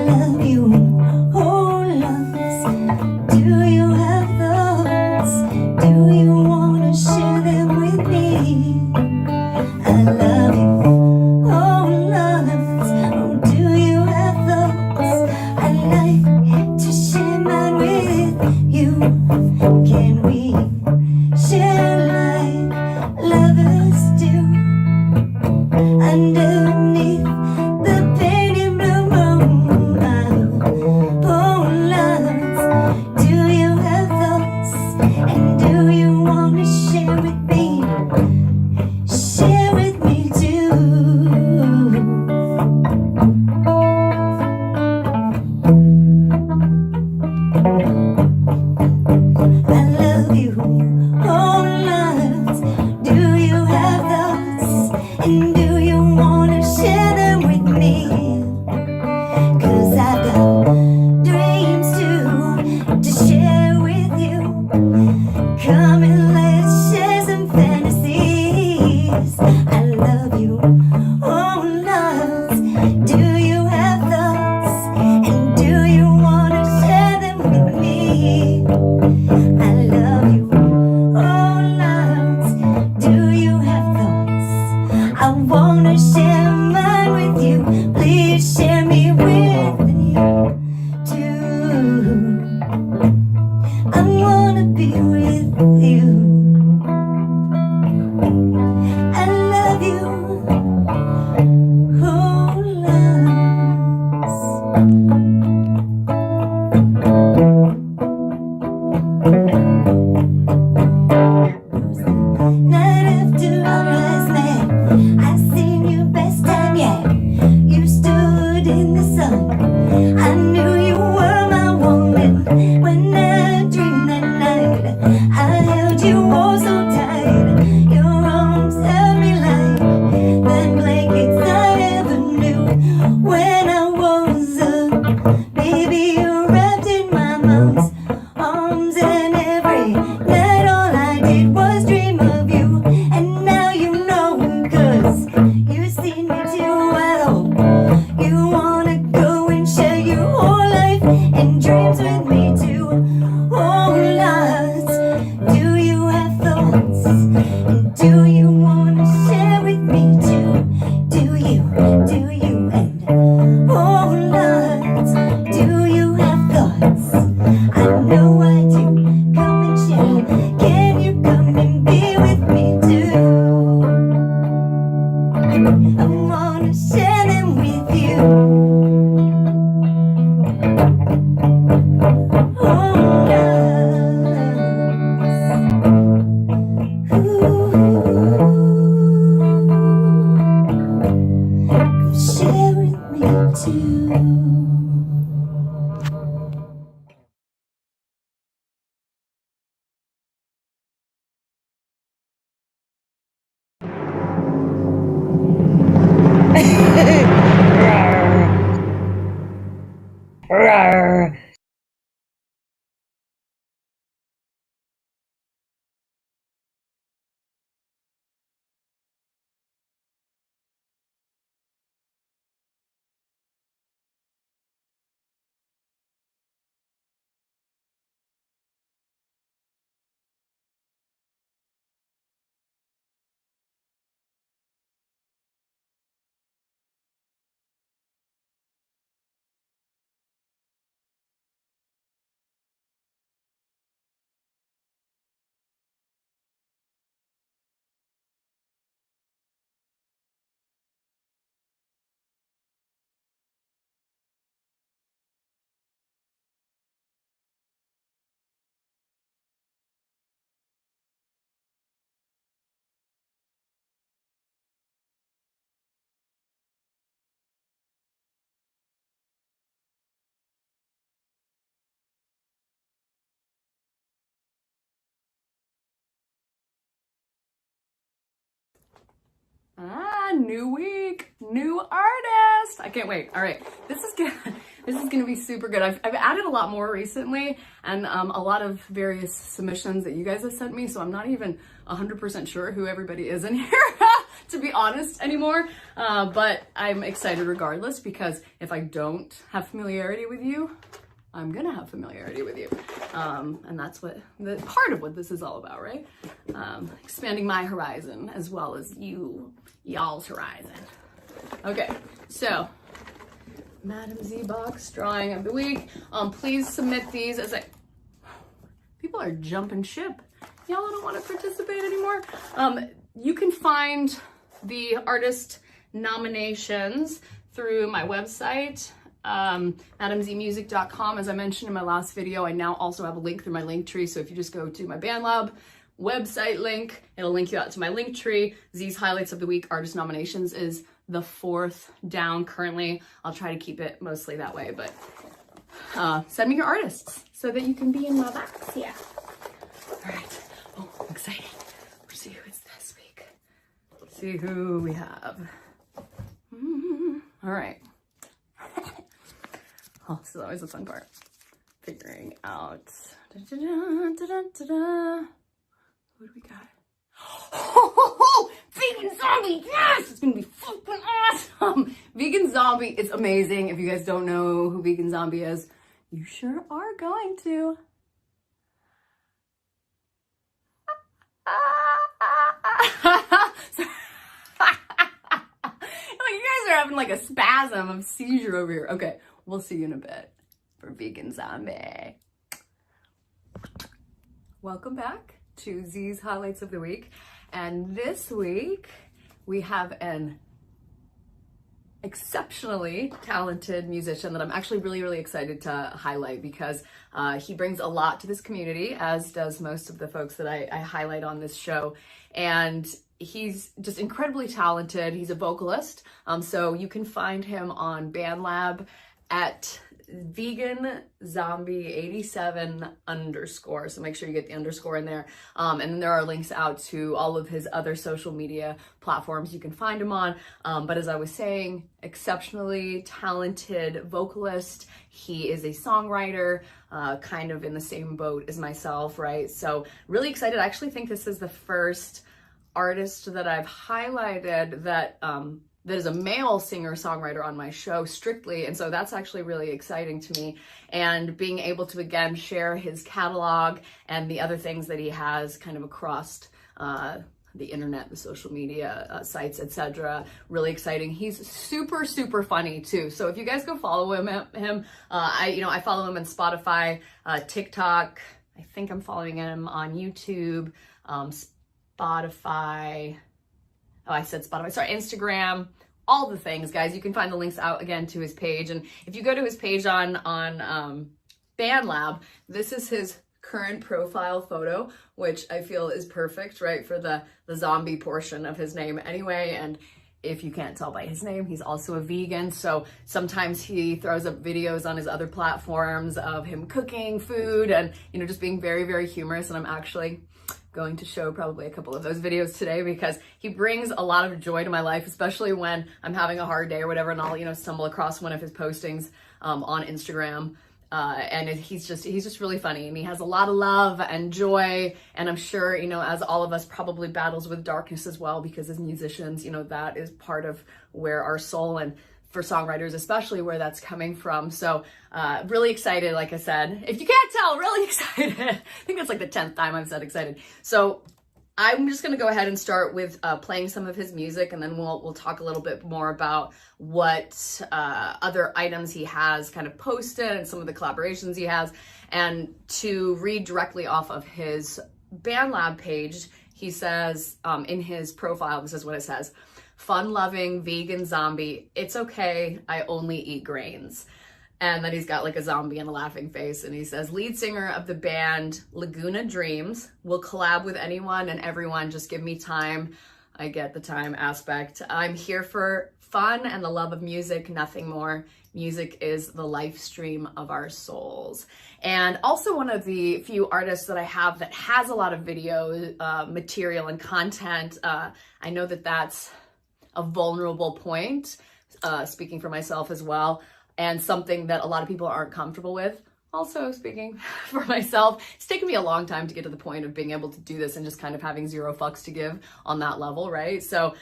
love you, oh loves. Do you have those? Do you wanna share them with me? I love you, oh loves. Oh, do you have those? I'd like to share mine with you. Can we share like lovers do? Underneath the painted blue moon, oh loves, do you have thoughts? And do you want to share with me? Share with me too. I love you, oh loves, do you have thoughts? And do you wanna share them with me? 'Cause I've got dreams to share with you. Come and let's share some fantasies. I love you, oh loves. Do you have thoughts? And do you wanna share them with me? I love you, oh loves. Do you have thoughts? I wanna share mine with you. Please share me with you too. I wanna be with you. I love you, oh loves. Night after our eyes met, I seen you best time yet. You stood in the sun. I knew you were my woman. When I dreamed that night, I held you oh so tight. Your arms held me like the blankets I ever knew. When I was a baby, you wrapped in my mom's arms, and every night all I did was dream of you. And now you know, 'cause you've seen me too well. You wanna go and share your whole life and dreams with me too. Oh loves, do you have thoughts? And do you wanna share with me too? Do you, and oh loves, do you have thoughts? I know I do. Come and share. Can you come and be with me too? I wanna share them with you. Oh loves, come share with me too. New week, new artist. I can't wait. All right, this is gonna be super good. I've added a lot more recently, and a lot of various submissions that you guys have sent me, so I'm not even 100% sure who everybody is in here. to be honest, anymore. But I'm excited regardless, because if I don't have familiarity with you, I'm gonna have familiarity with you. And that's what the part of what this is all about, right? Expanding my horizon as well as y'all's horizon. Okay, so Madam Z box drawing of the week. Please submit these as people are jumping ship. Y'all don't want to participate anymore. You can find the artist nominations through my website, madamzmusic.com. As I mentioned in my last video, I now also have a link through my link tree. So if you just go to my BandLab website link, it'll link you out to my link tree. Z's highlights of the week, artist nominations is the 4th down currently. I'll try to keep it mostly that way, but send me your artists so that you can be in my box. Yeah. All right. Oh, I'm excited. Let's see who it's this week. Let's see who we have. All right. Oh, this is always the fun part. Figuring out. Who do we got? Oh, Vegan Zombie, yes! It's gonna be fucking awesome! Vegan Zombie is amazing. If you guys don't know who Vegan Zombie is, you sure are going to. You guys are having like a spasm of seizure over here. Okay, we'll see you in a bit for Vegan Zombie. Welcome back to Z's highlights of the week. And this week we have an exceptionally talented musician that I'm actually really excited to highlight, because he brings a lot to this community, as does most of the folks that I highlight on this show. And he's just incredibly talented. He's a vocalist. So you can find him on BandLab at Vegan Zombie 87 _. So make sure you get the underscore in there. And then there are links out to all of his other social media platforms you can find him on. But as I was saying, exceptionally talented vocalist. He is a songwriter, kind of in the same boat as myself, right? So really excited. I actually think this is the first artist that I've highlighted that that is a male singer-songwriter on my show strictly, and so that's actually really exciting to me. And being able to again share his catalog and the other things that he has kind of across the internet, the social media sites, etc. Really exciting. He's super funny too. So if you guys go follow him, I follow him on Spotify, TikTok. I think I'm following him on YouTube, Spotify. Oh, I said Spotify. Sorry, Instagram, all the things, guys. You can find the links out again to his page. And if you go to his page on BandLab, this is his current profile photo, which I feel is perfect, right, for the zombie portion of his name anyway. And if you can't tell by his name, he's also a vegan. So sometimes he throws up videos on his other platforms of him cooking food and, just being very humorous. And I'm actually going to show probably a couple of those videos today, because he brings a lot of joy to my life, especially when I'm having a hard day or whatever, and I'll stumble across one of his postings on Instagram, and he's just really funny, and he has a lot of love and joy, and I'm sure as all of us probably battles with darkness as well, because as musicians that is part of where our soul, and for songwriters especially, where that's coming from. So really excited, like I said. If you can't tell, really excited. I think that's like the 10th time I've said excited. So I'm just gonna go ahead and start with playing some of his music, and then we'll talk a little bit more about what other items he has kind of posted and some of the collaborations he has. And to read directly off of his BandLab page, he says in his profile, this is what it says: fun-loving vegan zombie, it's okay, I only eat grains. And then he's got like a zombie and a laughing face, and he says, lead singer of the band Laguna Dreams, will collab with anyone and everyone, just give me time. I get the time aspect. I'm here for fun and the love of music, nothing more. Music is the life stream of our souls. And also one of the few artists that I have that has a lot of video material and content. I know that that's a vulnerable point, speaking for myself as well, and something that a lot of people aren't comfortable with. also speaking for myself, it's taken me a long time to get to the point of being able to do this and just kind of having zero fucks to give on that level, right? So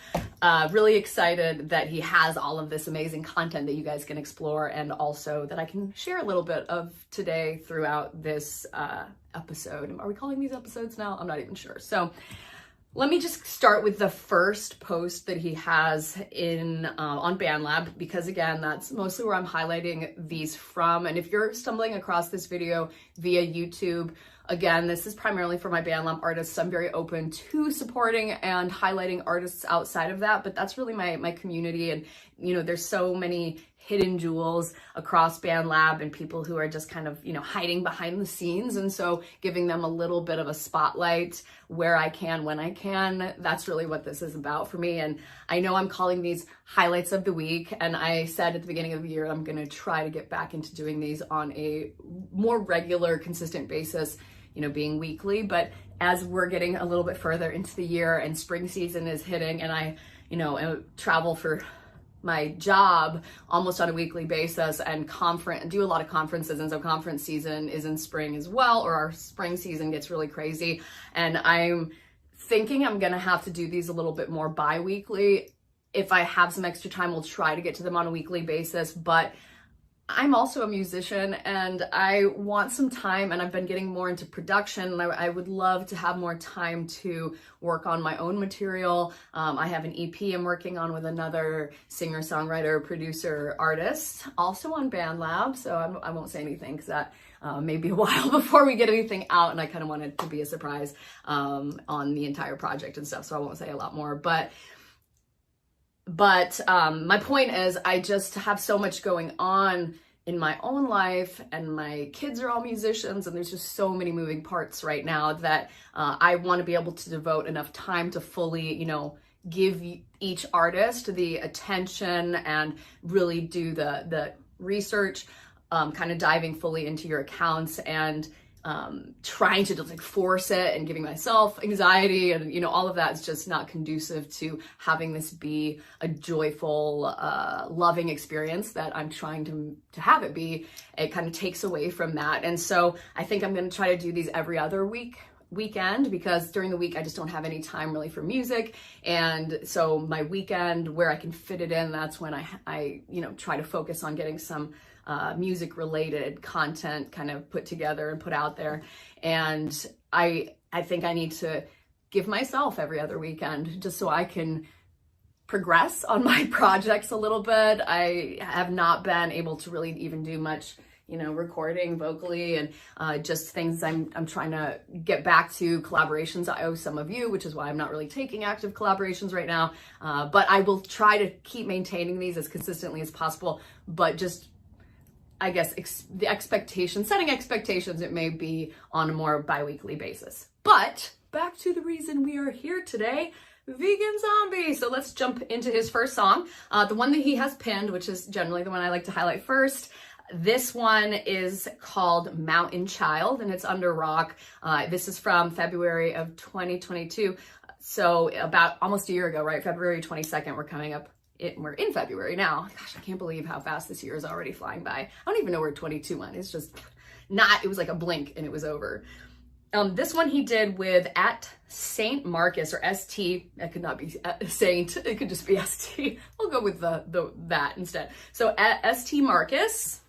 really excited that he has all of this amazing content that you guys can explore, and also that I can share a little bit of today throughout this episode. Are we calling these episodes now? I'm not even sure. So let me just start with the first post that he has in on BandLab, because again, that's mostly where I'm highlighting these from. And if you're stumbling across this video via YouTube, again, this is primarily for my BandLab artists. I'm very open to supporting and highlighting artists outside of that, but that's really my community. And you know, there's so many hidden jewels across BandLab and people who are just kind of, you know, hiding behind the scenes. And so giving them a little bit of a spotlight where I can, when I can, that's really what this is about for me. And I know I'm calling these highlights of the week. And I said at the beginning of the year, I'm going to try to get back into doing these on a more regular, consistent basis, you know, being weekly. But as we're getting a little bit further into the year and spring season is hitting, and I, you know, travel for my job almost on a weekly basis and do a lot of conferences, and so conference season is in spring as well, or our spring season gets really crazy, and I'm thinking I'm gonna have to do these a little bit more bi-weekly. If I have some extra time, we'll try to get to them on a weekly basis, but I'm also a musician and I want some time, and I've been getting more into production, and I would love to have more time to work on my own material. I have an EP I'm working on with another singer, songwriter, producer, artist, also on BandLab. So I won't say anything because that may be a while before we get anything out, and I kind of want it to be a surprise on the entire project and stuff. So I won't say a lot more, but my point is, I just have so much going on in my own life, and my kids are all musicians, and there's just so many moving parts right now that I want to be able to devote enough time to fully, you know, give each artist the attention and really do the research, kind of diving fully into your accounts and trying to just like force it, and giving myself anxiety, and you know, all of that is just not conducive to having this be a joyful, loving experience that I'm trying to have it be. It kind of takes away from that. And so I think I'm going to try to do these every other weekend, because during the week I just don't have any time really for music. And so my weekend where I can fit it in, that's when I you know, try to focus on getting some music related content kind of put together and put out there. And I think I need to give myself every other weekend just so I can progress on my projects a little bit. I have not been able to really even do much, you know, recording vocally, and just things I'm trying to get back to. Collaborations I owe some of you, which is why I'm not really taking active collaborations right now. But I will try to keep maintaining these as consistently as possible, but just, I guess, setting expectations, it may be on a more bi-weekly basis. But back to the reason we are here today, Vegan Zombie. So let's jump into his first song, the one that he has pinned, which is generally the one I like to highlight first. This one is called Mountain Child, and it's under Rock. This is from February of 2022. So about almost a year ago, right? February 22nd, we're in February now. Gosh, I can't believe how fast this year is already flying by. I don't even know where 22 went. It's just it was like a blink and it was over. This one he did with at Saint Marcus, or ST. It could not be Saint. It could just be ST. We'll go with that instead. So at ST Marcus.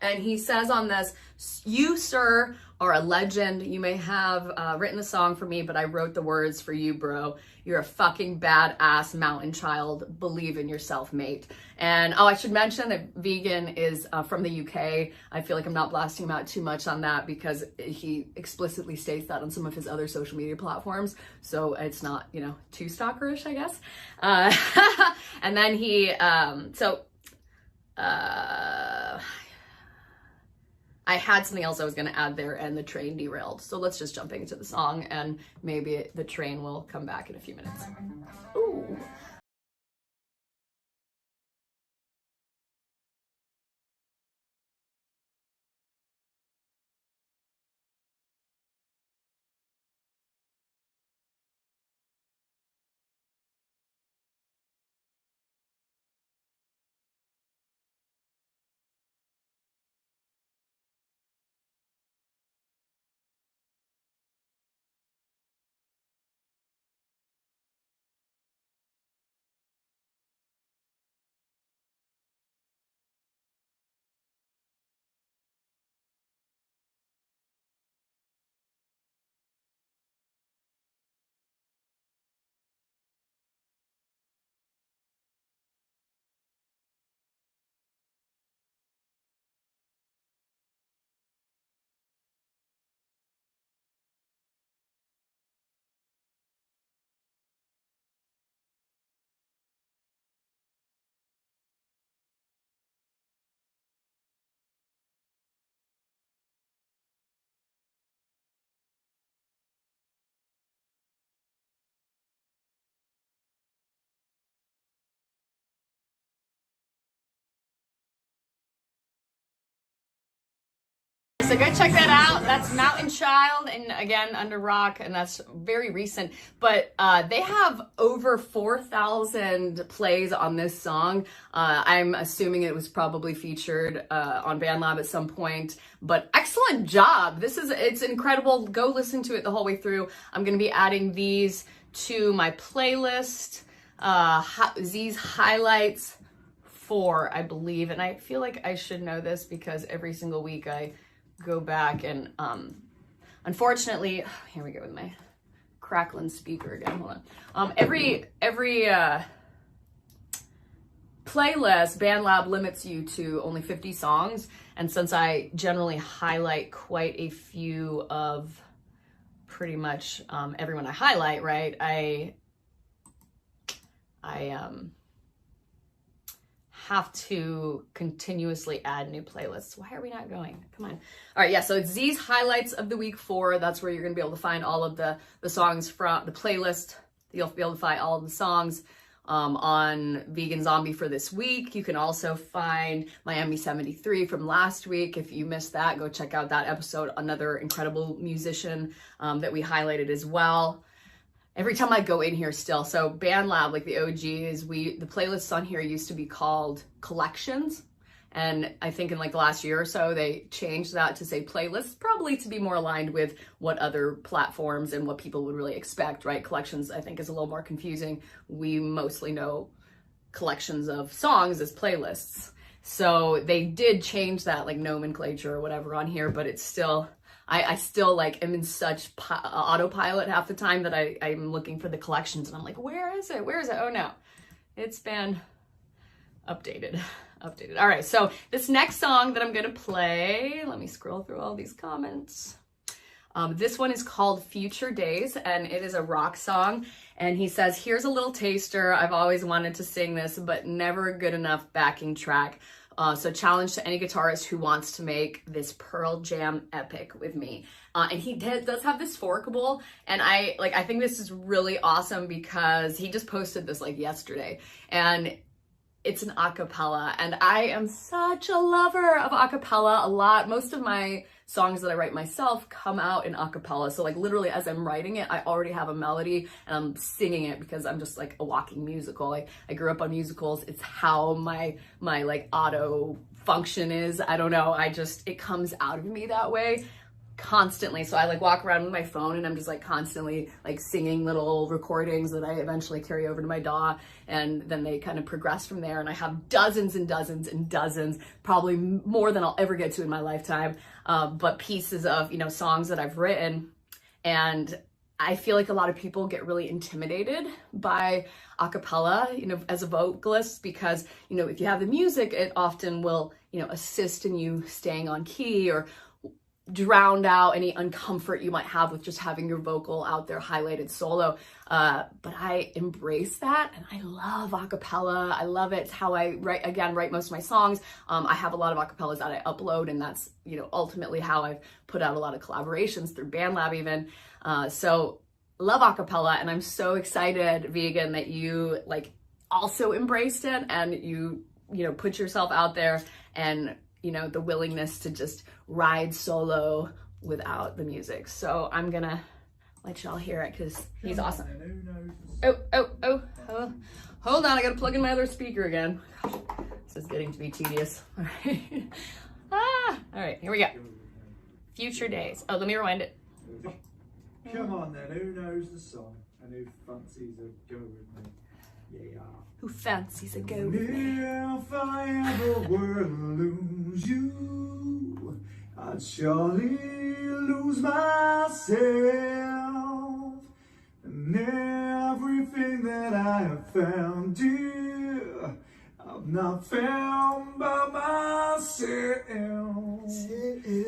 And he says on this, "You, sir, are a legend. You may have written the song for me, but I wrote the words for you, bro. You're a fucking badass mountain child. Believe in yourself, mate." And I should mention that Vegan is from the UK. I feel like I'm not blasting him out too much on that because he explicitly states that on some of his other social media platforms. So it's not, you know, too stalkerish, I guess. And then he, I had something else I was going to add there, and the train derailed. So let's just jump into the song, and maybe the train will come back in a few minutes. Ooh. so go check that out. That's Mountain Child, and again, Under Rock, and that's very recent. But they have over 4,000 plays on this song. I'm assuming it was probably featured on BandLab at some point. But excellent job. It's incredible. Go listen to it the whole way through. I'm going to be adding these to my playlist. Z's Highlights 4, I believe, and I feel like I should know this because every single week I go back and unfortunately, here we go with my crackling speaker again. Hold on. Every playlist, BandLab limits you to only 50 songs, and since I generally highlight quite a few of pretty much everyone I highlight, right? I have to continuously add new playlists. Why are we not going? Come on. All right, yeah, so it's Z's Highlights of the Week 4. That's where you're gonna be able to find all of the songs from the playlist. You'll be able to find all of the songs on Vegan Zombie for this week. You can also find Miami 73 from last week. If you missed that, go check out that episode. Another incredible musician that we highlighted as well. Every time I go in here still, so BandLab, like the OGs, the playlists on here used to be called collections. And I think in like the last year or so, they changed that to say playlists, probably to be more aligned with what other platforms and what people would really expect, right? Collections, I think, is a little more confusing. We mostly know collections of songs as playlists. So they did change that like nomenclature or whatever on here, but it's still, I still like am in such autopilot half the time that I'm looking for the collections and I'm like, where is it? Where is it? Oh no, it's been updated. All right, so this next song that I'm gonna play, let me scroll through all these comments. This one is called Future Days, and it is a rock song. And he says, here's a little taster. I've always wanted to sing this, but never good enough backing track. So challenge to any guitarist who wants to make this Pearl Jam epic with me. And he does have this forkable, and I think this is really awesome because he just posted this like yesterday, and it's an acapella, and I am such a lover of acapella. Most of my songs that I write myself come out in acapella. So like literally as I'm writing it, I already have a melody and I'm singing it because I'm just like a walking musical. I grew up on musicals. It's how my like auto function is. I don't know. It comes out of me that way constantly. So I like walk around with my phone and I'm just like constantly like singing little recordings that I eventually carry over to my DAW, and then they kind of progress from there. And I have dozens and dozens and dozens, probably more than I'll ever get to in my lifetime, but pieces of, songs that I've written. And I feel like a lot of people get really intimidated by a cappella, as a vocalist, because, if you have the music, it often will, assist in you staying on key or drown out any uncomfort you might have with just having your vocal out there highlighted solo. But I embrace that, and I love a cappella. I love it. It's how I write most of my songs. I have a lot of acapellas that I upload, and that's, ultimately how I've put out a lot of collaborations through BandLab even. So love acapella, and I'm so excited, Vegan, that you also embraced it, and you put yourself out there, and the willingness to just ride solo without the music. So I'm gonna let y'all hear it because he's awesome. Oh, hold on, I gotta plug in my other speaker again. Gosh, this is getting to be tedious. All right. All right, here we go. Future Days. Oh, let me rewind it. Come on then, who knows the song and who fancies a go with me? Yeah. Who fancies a go with me? If I ever were to lose you, I'd surely lose myself. And everything that I have found, dear, I've not found by myself.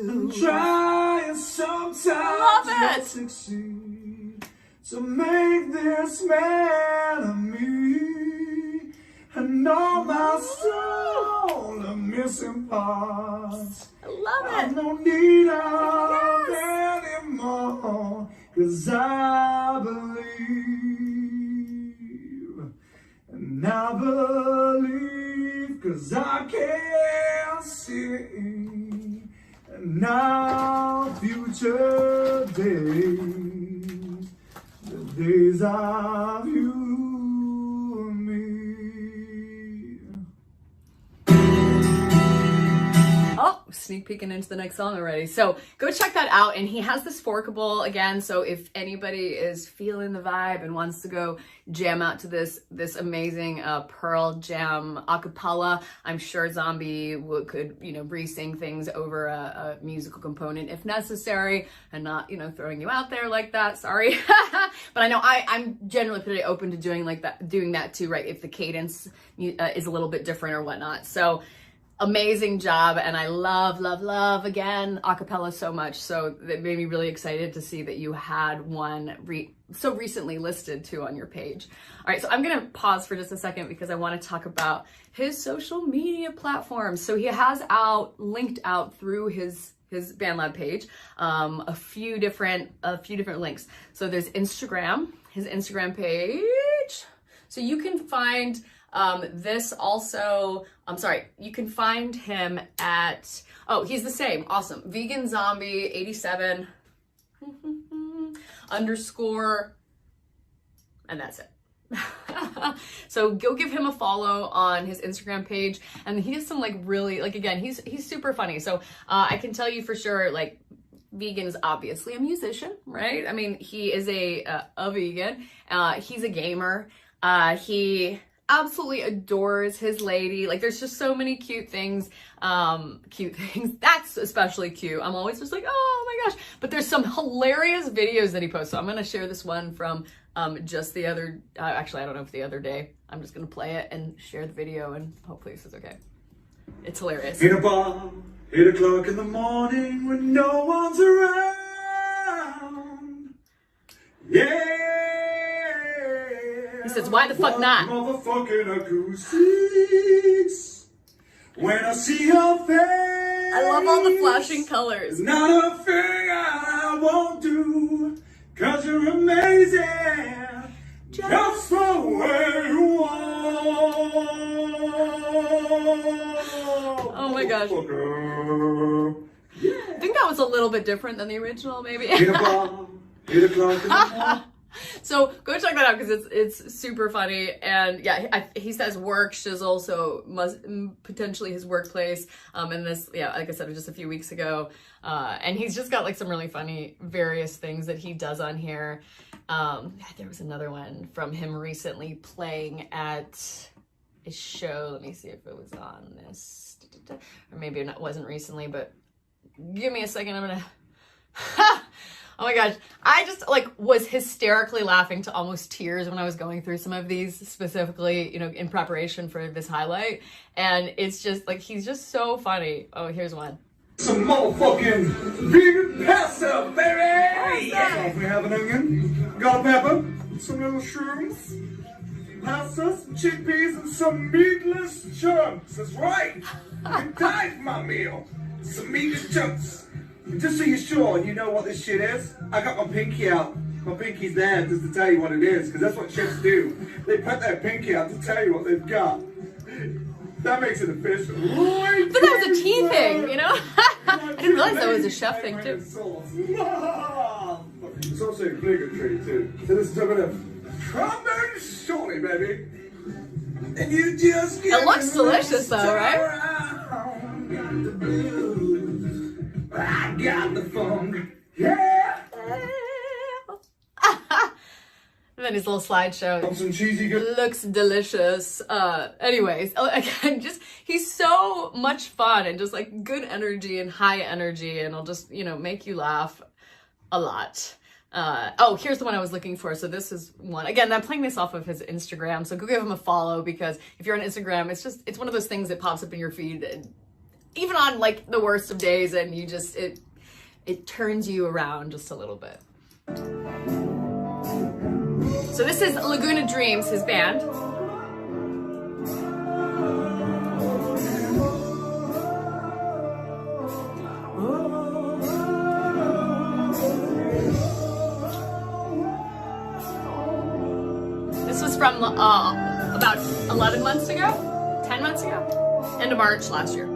I'm trying sometimes to succeed to make this man of me, and all my soul of missing parts. I love it. I've no need of anymore, 'cause I believe, and I believe 'cause I can see, now future days, the days of you and me. Oh, sneak peeking into the next song already. So go check that out. And he has this forkable again. So if anybody is feeling the vibe and wants to go jam out to this amazing Pearl Jam acapella, I'm sure Zombie could, you know, re-sing things over a musical component if necessary, and not, you know, throwing you out there like that. Sorry. But I know I'm generally pretty open to doing that too, right? If the cadence is a little bit different or whatnot. So amazing job. And I love again acapella so much, so that made me really excited to see that you had one so recently listed too on your page. All right, so I'm gonna pause for just a second because I want to talk about his social media platforms. So he has linked out through his BandLab page a few different links. So there's Instagram, his Instagram page, so you can find this also, you can find him at, he's the same, awesome, Vegan Zombie 87 _, and that's it. So go give him a follow on his Instagram page, and he has some like really, like, again, he's super funny. So I can tell you for sure, like, Vegan is obviously a musician, right? I mean, he is a vegan. He's a gamer. He absolutely adores his lady. Like, there's just so many cute things. That's especially cute. I'm always just like, oh my gosh. But there's some hilarious videos that he posts. So I'm gonna share this one from just the other, actually, I don't know if the other day. I'm just gonna play it and share the video, and hopefully this is okay. It's hilarious. In a bar, 8 o'clock in the morning when no one's around. Yeah. He says, why the fuck not? Motherfucking acoustics. When I see your face, I love all the flashing colors. not a thing I won't do, 'cause you're amazing. Just the way you are. Oh my gosh. I think that was a little bit different than the original, maybe. 8 o'clock in the morning. So go check that out because it's super funny. And yeah, he says work shizzle, so potentially his workplace. And this, yeah, like I said, just a few weeks ago. And he's just got like some really funny various things that he does on here. There was another one from him recently playing at a show. Let me see if it was on this, or maybe it wasn't recently, but give me a second. I'm gonna. Oh my gosh, I just like was hysterically laughing to almost tears when I was going through some of these, specifically, you know, in preparation for this highlight. And it's just like, he's just so funny. Oh, here's one. Some motherfucking vegan pasta, baby! Yeah. We have an onion, got a pepper, some little shrooms, pasta, some chickpeas, and some meatless chunks. That's right! I died for my meal. Some meatless chunks. Just so you're sure and you know what this shit is, I got my pinky out. My pinky's there just to tell you what it is, because that's what chefs do. They put their pinky out to tell you what they've got. That makes it official. But that was a tea thing, you know? I didn't realize that was a chef thing too. It's also obligatory too. So this is a bit of trombone shorty, baby. And you just It looks delicious though, right? I got the funk. Yeah. And then his little slideshow. Some cheesy good. Looks delicious. Anyways, again, just he's so much fun and just like good energy and high energy, and he'll just, you know, make you laugh a lot. Here's the one I was looking for. So this is one, again, I'm playing this off of his Instagram, so go give him a follow, because if you're on Instagram, it's one of those things that pops up in your feed, and even on like the worst of days, and you just, it turns you around just a little bit. So this is Laguna Dreams, his band. This was from about 11 months ago, 10 months ago, end of March last year.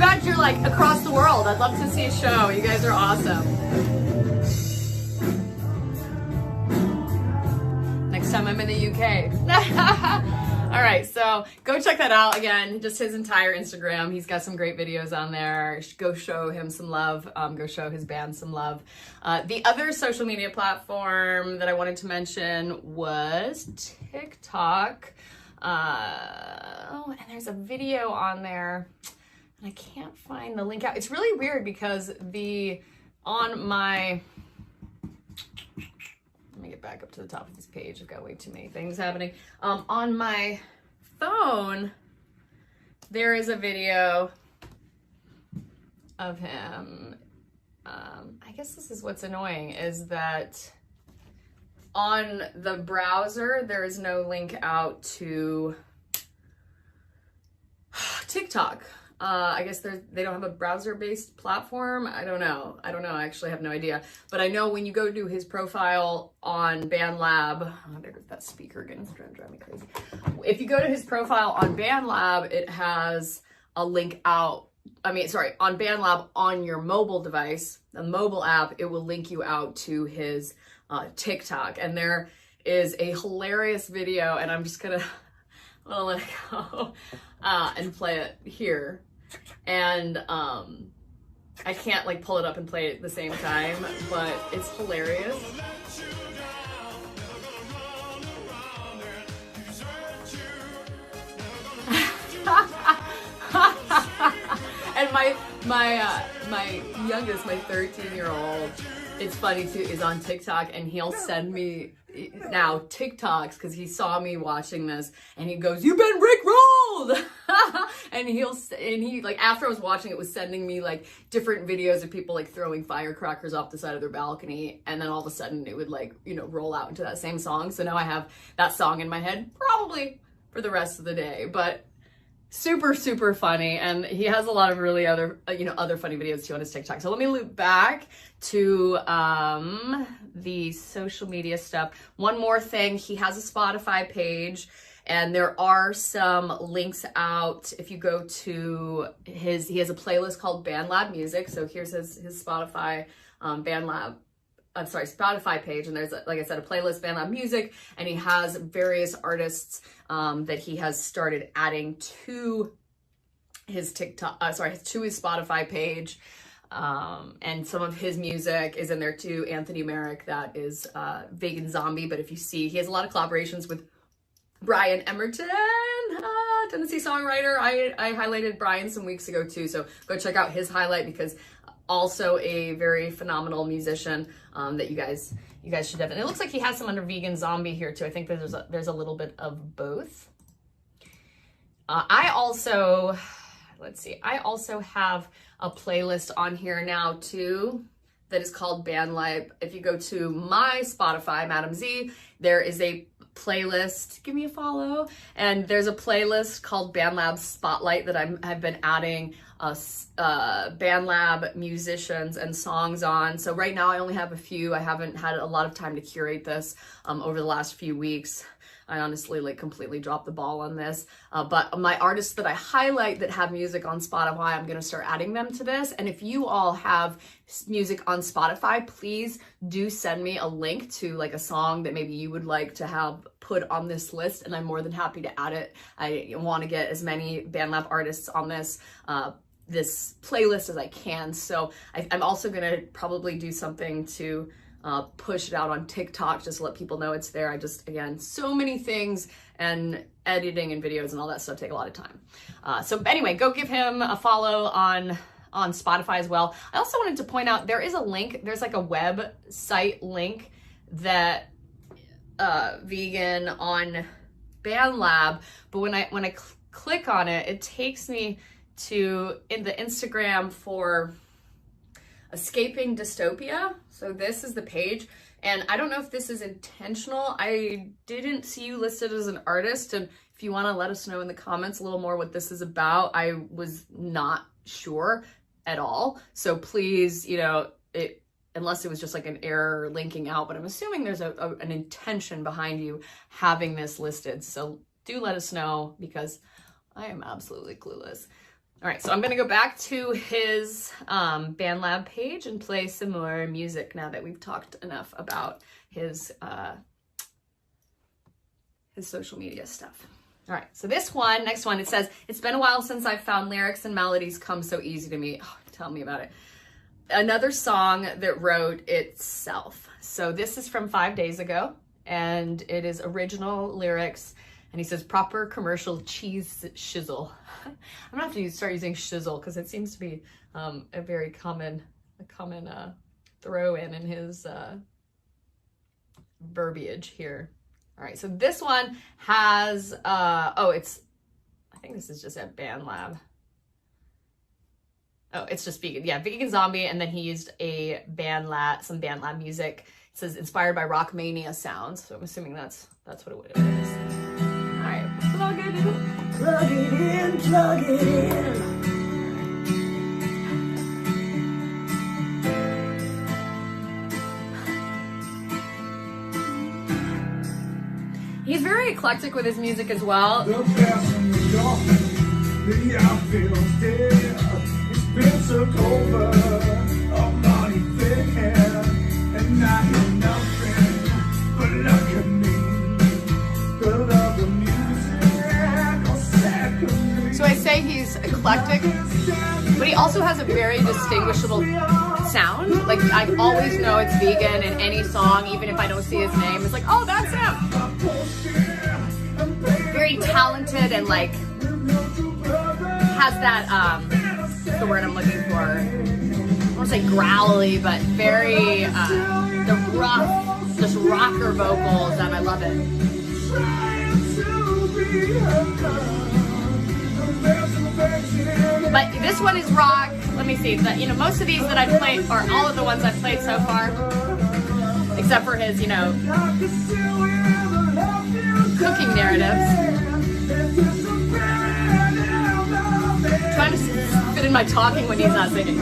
bet you're like across the world. I'd love to see a show. You guys are awesome. Next time I'm in the UK. All right, so go check that out. Again, just his entire Instagram. He's got some great videos on there. Go show him some love. Go show his band some love. The other social media platform that I wanted to mention was TikTok. Oh, and there's a video on there, and I can't find the link out. It's really weird because on my... Let me get back up to the top of this page. I've got way too many things happening. On my phone, there is a video of him. I guess this is what's annoying, is that on the browser, there is no link out to TikTok. I guess they don't have a browser-based platform. I don't know. I actually have no idea. But I know when you go to his profile on BandLab, oh, there's that speaker again. It's trying to drive me crazy. If you go to his profile on BandLab, it has a link out. On BandLab on your mobile device, the mobile app, it will link you out to his TikTok. And there is a hilarious video, and I'm just gonna let it go and play it here. And I can't like pull it up and play it at the same time, but it's hilarious. And my youngest, my 13-year-old, it's funny too, is on TikTok, and he'll send me now TikToks because he saw me watching this, and he goes, "You've been rickrolled." and he like, after I was watching it, was sending me like different videos of people like throwing firecrackers off the side of their balcony, and then all of a sudden it would like, you know, roll out into that same song. So now I have that song in my head probably for the rest of the day. But super, super funny. And he has a lot of really other funny videos too on his TikTok. So let me loop back to the social media stuff. One more thing, he has a Spotify page, and there are some links out. If you go to he has a playlist called BandLab Music. So here's his Spotify Spotify page, and there's, like I said, a playlist, BandLab Music, and he has various artists that he has started adding to his to his Spotify page, and some of his music is in there too. Anthony Merrick, that is Vegan Zombie, but if you see, he has a lot of collaborations with Brian Emerton, Tennessee songwriter. I highlighted Brian some weeks ago too, so go check out his highlight, because also a very phenomenal musician that you guys should definitely. It looks like he has some under Vegan Zombie here too. I think there's a little bit of both. I also have a playlist on here now too that is called BandLab. If you go to my Spotify, Madam Z, there is a playlist. Give me a follow. And there's a playlist called BandLab Spotlight that I've been adding BandLab musicians and songs on. So right now I only have a few. I haven't had a lot of time to curate this over the last few weeks. I honestly like completely dropped the ball on this. But my artists that I highlight that have music on Spotify, I'm going to start adding them to this. And if you all have music on Spotify, please do send me a link to like a song that maybe you would like to have put on this list, and I'm more than happy to add it. I want to get as many BandLab artists on this playlist as I can. So I'm also going to probably do something to push it out on TikTok, just to let people know it's there. Again, so many things, and editing and videos and all that stuff take a lot of time. So anyway, go give him a follow on Spotify as well. I also wanted to point out, there is a link, there's like a website link that vegan on BandLab, but when I click on it, it takes me to the Instagram for Escaping Dystopia. So this is the page, and I don't know if this is intentional. I didn't see you listed as an artist, and if you want to let us know in the comments a little more what this is about, I was not sure at all. So please, unless it was just like an error linking out, but I'm assuming there's an intention behind you having this listed. So do let us know, because I am absolutely clueless. All right, so I'm gonna go back to his BandLab page and play some more music now that we've talked enough about his social media stuff. All right, so this one, next one, it says, it's been a while since I've found lyrics and melodies come so easy to me. Oh, tell me about it. Another song that wrote itself. So this is from 5 days ago, and it is original lyrics. And he says, proper commercial cheese shizzle. I'm gonna have to start using shizzle because it seems to be a very common throw in his verbiage here. All right, so this one has, I think this is just at BandLab. Oh, it's just vegan. Yeah, vegan zombie, and then he used some BandLab music. It says inspired by Rockmania sounds, so I'm assuming that's what it is. All right, plug it in. Plug it in, plug it in. He's very eclectic with his music as well. The best in the dark, the I feel dead. It's been so over, all money fair, and I hear nothing but look at me. The love of music, all second. So I say he's eclectic, but he also has a very distinguishable sound. Like, I always know it's vegan in any song, even if I don't see his name. It's like, oh, that's him. Very talented and like has that what's the word I'm looking for? I won't say growly, but very the rough, just rocker vocals, and I love it. But this one is rock. Let me see. Most of these that I've played, or all of the ones I've played so far, except for his, cooking narratives. Trying to fit in my talking when he's not singing.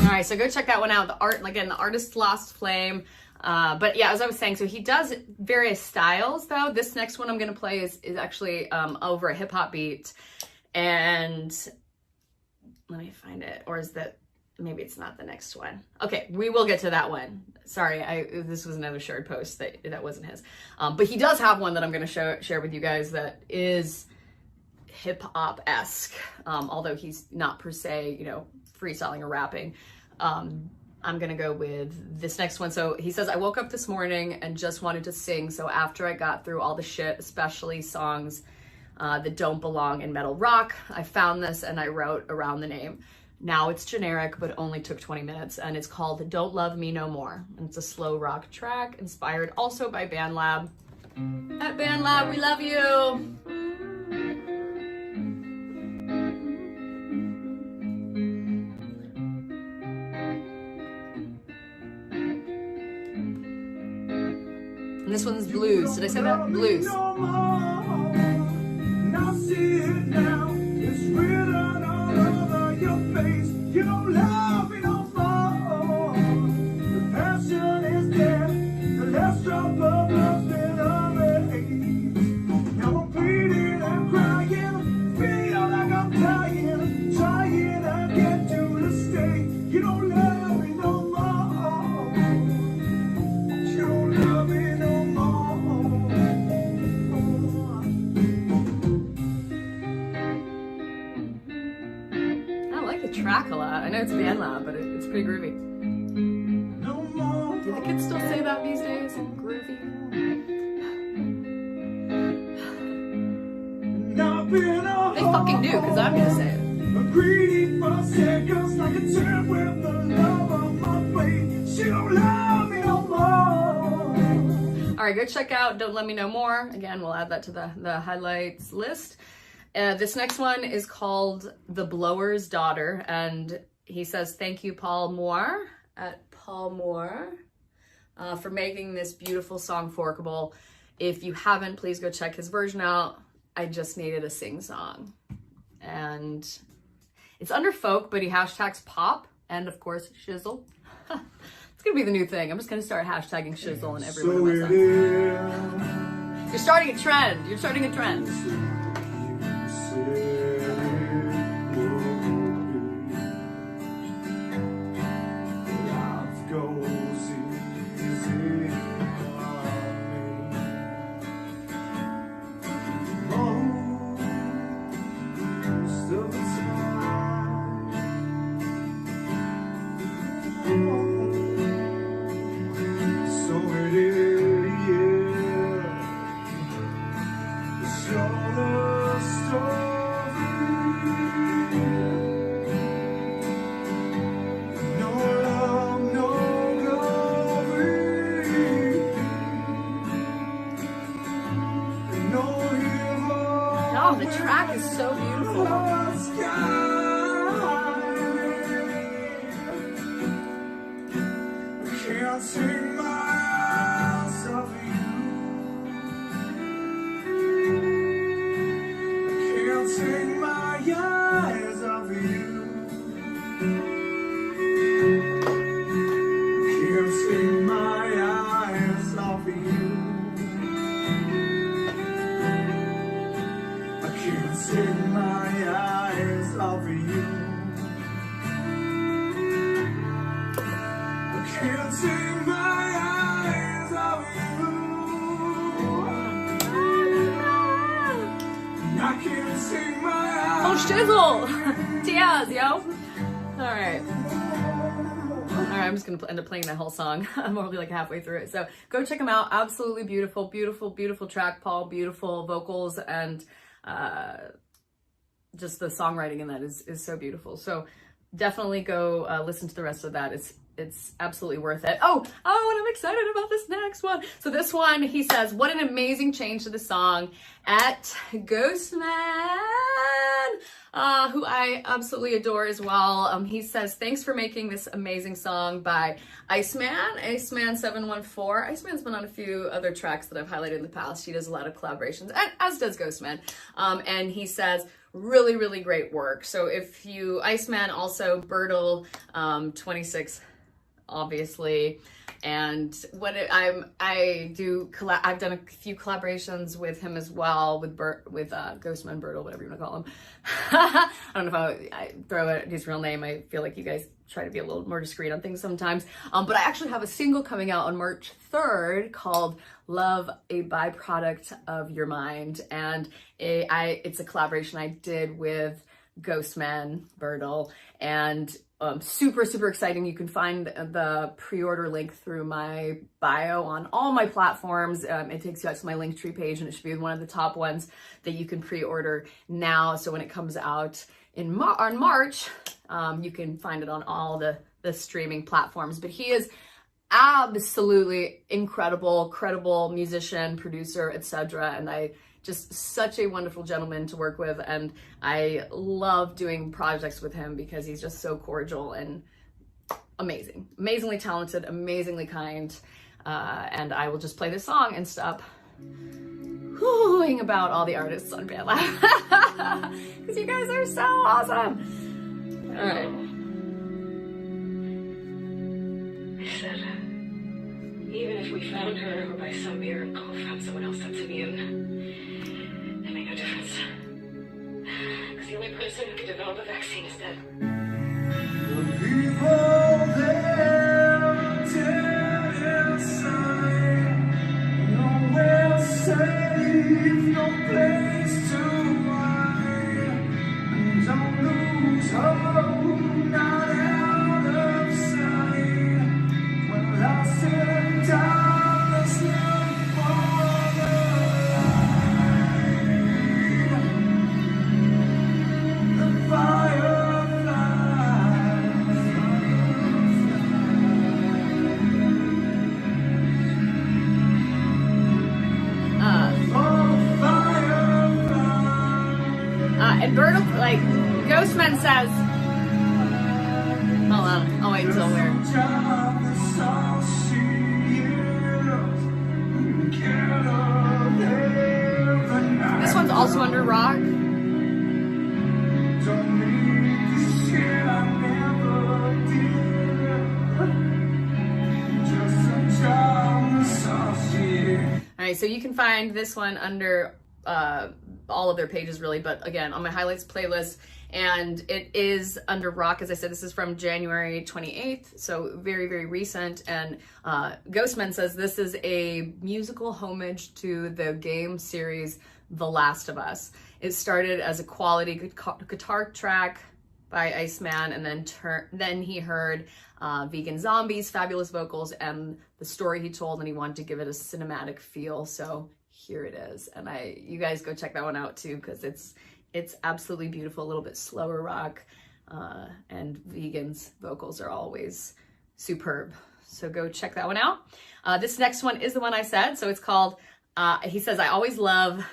All right, so go check that one out. The artist Lost Flame. But yeah, as I was saying, so he does various styles though. This next one I'm gonna play is actually over a hip hop beat. And let me find it, or is that, maybe it's not the next one. Okay, we will get to that one. Sorry, this was another shared post that wasn't his. But he does have one that I'm gonna share with you guys that is hip hop-esque, although he's not per se, freestyling or rapping. I'm gonna go with this next one. So he says, I woke up this morning and just wanted to sing. So after I got through all the shit, especially songs that don't belong in metal rock, I found this and I wrote around the name. Now it's generic, but only took 20 minutes, and it's called Don't Love Me No More. And it's a slow rock track inspired also by BandLab. At BandLab, we love you. And this one's blues. Did I say that? Blues. You don't love me no more. The passion is dead. The last drop of love's been erased. Now I'm bleeding and crying. Feel like I'm dying. Trying to get to the state. You don't love me no more. You don't love me no more. I like the track a lot. I know it's BandLab, but it's pretty groovy. Do the kids still say that these days? Groovy? They fucking do, because I'm gonna say it. Greedy for seconds, like a turn with the love of my faith. She don't love me no more. All right, go check out Don't Let Me Know More. Again, we'll add that to the highlights list. This next one is called The Blower's Daughter, and he says, thank you, Paul Moore, at Paul Moore, for making this beautiful song forkable. If you haven't, please go check his version out. I just needed a sing song. And it's under folk, but he hashtags pop. and of course, Shizzle. It's gonna be the new thing. I'm just gonna start hashtagging Shizzle in every one of my songs. You're starting a trend. You're starting a trend. Oh, the track is so beautiful. Can't take my eyes off you. Can't take my eyes off you. Can't take my eyes off you. I can't take my eyes off you. Can't take my eyes off you. I can't take my eyes. Oh, Shizzle! Tiaz, yo! Alright. Alright, I'm just gonna end up playing that whole song. I'm already like halfway through it. So go check them out. Absolutely beautiful, beautiful, beautiful track, Paul. Beautiful vocals, and just the songwriting in that is so beautiful. So definitely go listen to the rest of that. It's absolutely worth it. Oh, and I'm excited about this next one. So this one, he says, what an amazing change to the song at Ghostman, who I absolutely adore as well. He says, thanks for making this amazing song by Iceman714. Iceman's been on a few other tracks that I've highlighted in the past. He does a lot of collaborations, and as does Ghostman. And he says, really, really great work. So if you, Iceman, also Bertle, 26, obviously, and I've done a few collaborations with him as well, with Ghostman, Bertle, whatever you want to call him. I don't know if I throw out his real name. I feel like you guys try to be a little more discreet on things sometimes. But I actually have a single coming out on March 3rd called Love, a Byproduct of Your Mind, and it's a collaboration I did with Ghostman, Bertle, and super, super exciting. You can find the pre-order link through my bio on all my platforms. It takes you out to my Linktree page, and it should be one of the top ones that you can pre-order now. So when it comes out on March, you can find it on all the streaming platforms. But he is absolutely incredible, credible musician, producer, etc. And just such a wonderful gentleman to work with, and I love doing projects with him because he's just so cordial and amazingly talented, amazingly kind. And I will just play this song and stop whooing about all the artists on BandLab because you guys are so awesome. All right. I said, even if we found her or by some miracle found someone else that's immune, that made no difference. Because the only person who could develop a vaccine is dead. The people there dead inside, nowhere safe, no place to hide. And don't lose hope, not out of sight. When lost in darkness, look for the light. The And Bertle, like, Ghostman says, hold on, I'll wait until we're. This one's also under rock. Don't need to share, I never did. right, so you can find this one under all of their pages really, but again, on my highlights playlist, and it is under rock. As I said, this is from January 28th, so very, very recent. And Ghostman says this is a musical homage to the game series The Last of Us. It started as a quality guitar track by Iceman, and then he heard Vegan Zombie's fabulous vocals and the story he told, and he wanted to give it a cinematic feel. So here it is, and you guys go check that one out too, because it's absolutely beautiful. A little bit slower rock, and Vegan's vocals are always superb. So go check that one out. This next one is the one I said. So it's called, he says, I always love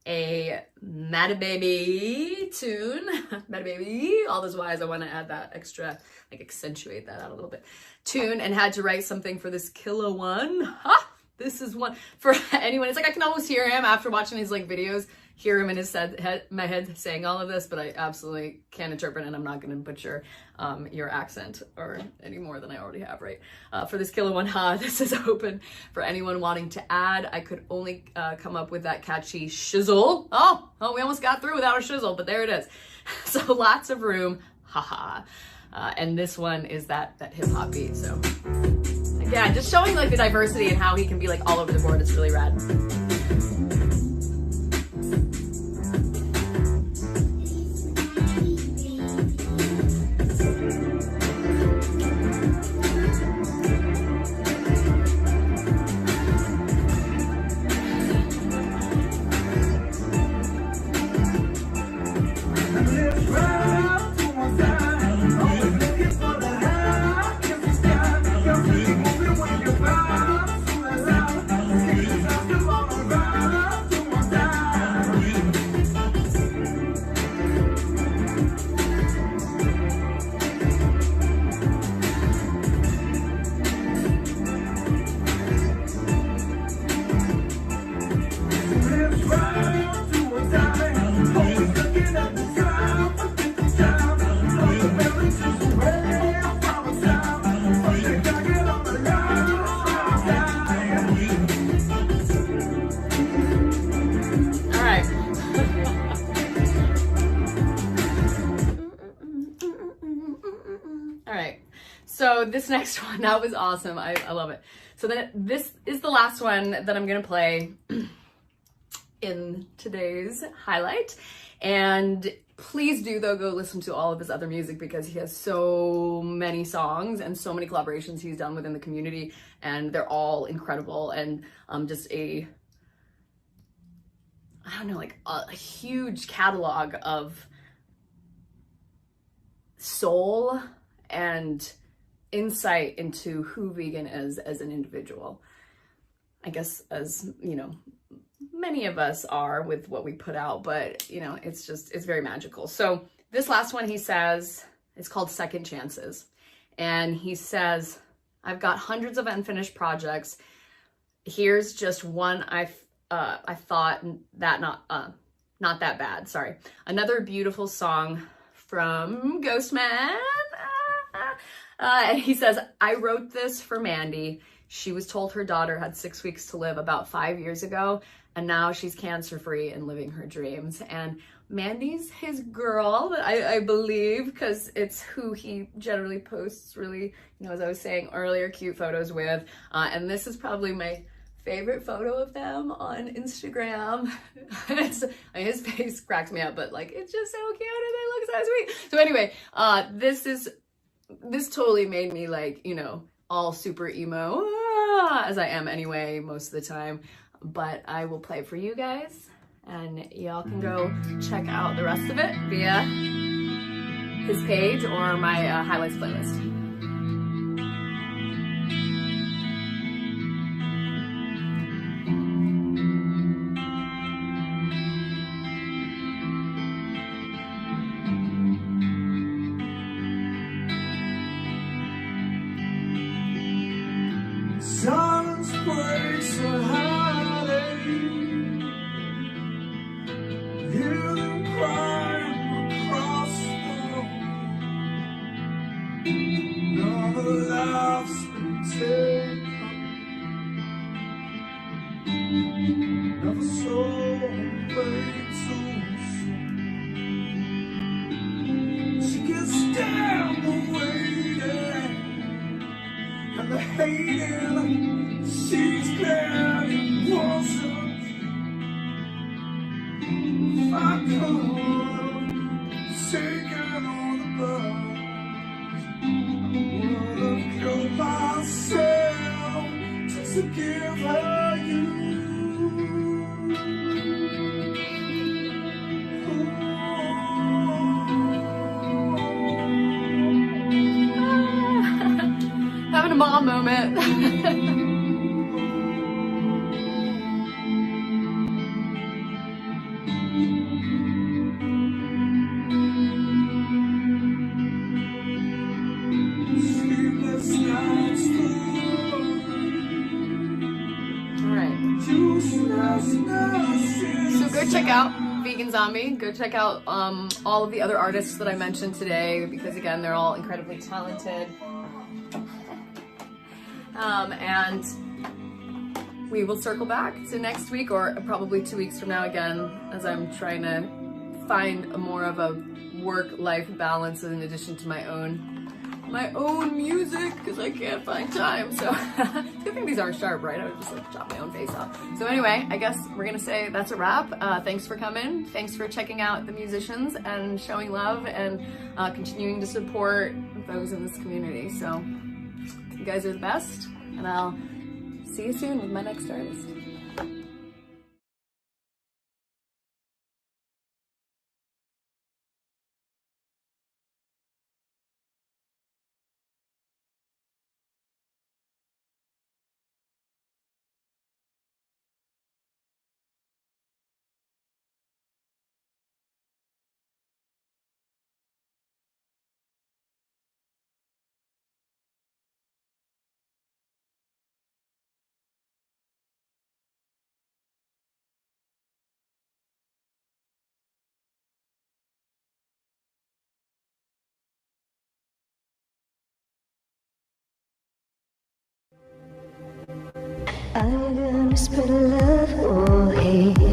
a Mad Baby tune. Mad Baby, all those Y's, I want to add that extra, like accentuate that out a little bit. Tune, and had to write something for this killer one. Ha! This is one for anyone. It's like I can almost hear him after watching his like videos, hear him in his my head saying all of this, but I absolutely can't interpret, and I'm not going to butcher your accent or any more than I already have, right? For this killer one, this is open for anyone wanting to add. I could only come up with that catchy shizzle. Oh, we almost got through without a shizzle, but there it is. So lots of room, haha. And this one is that hip hop beat, so. Yeah, just showing like the diversity and how he can be like all over the board. It's really rad. So this next one, that was awesome. I love it. So then this is the last one that I'm gonna play in today's highlight. And please do though go listen to all of his other music, because he has so many songs and so many collaborations he's done within the community, and they're all incredible, and just a huge catalog of soul and insight into who Vegan is as an individual. I guess, as you know, many of us are with what we put out, but you know, it's very magical. So this last one, he says, it's called Second Chances. And he says, I've got hundreds of unfinished projects. Here's just one I thought that not that bad. Sorry. Another beautiful song from Ghostman. And he says, I wrote this for Mandy. She was told her daughter had 6 weeks to live about 5 years ago, and now she's cancer-free and living her dreams. And Mandy's his girl, I believe, because it's who he generally posts really, you know, as I was saying earlier, cute photos with. And this is probably my favorite photo of them on Instagram. His face cracks me up, but like, it's just so cute and they look so sweet. So anyway, this totally made me like, you know, all super emo, as I am anyway most of the time. But I will play for you guys, and y'all can go check out the rest of it via his page or my highlights playlist. Silence breaks a holiday. Hear them crying across the road. Another life's been taken. never saw her wait so soon. She gets down the waiting and the hating. She's glad it wasn't. If I could have taken all the blood, would have killed myself just to give her you. Having a mom moment. Sleepless nights All right. So go check out Vegan Zombie. Go check out all of the other artists that I mentioned today, because again, they're all incredibly talented. And we will circle back to next week, or probably 2 weeks from now again, as I'm trying to find more of a work-life balance in addition to my own music, because I can't find time. So it's a good thing these aren't sharp, right? I would just like chop my own face off. So anyway, I guess we're gonna say that's a wrap. Thanks for coming. Thanks for checking out the musicians and showing love and continuing to support those in this community. So you guys are the best, and I'll see you soon with my next artist. I'm gonna spread love, oh hey.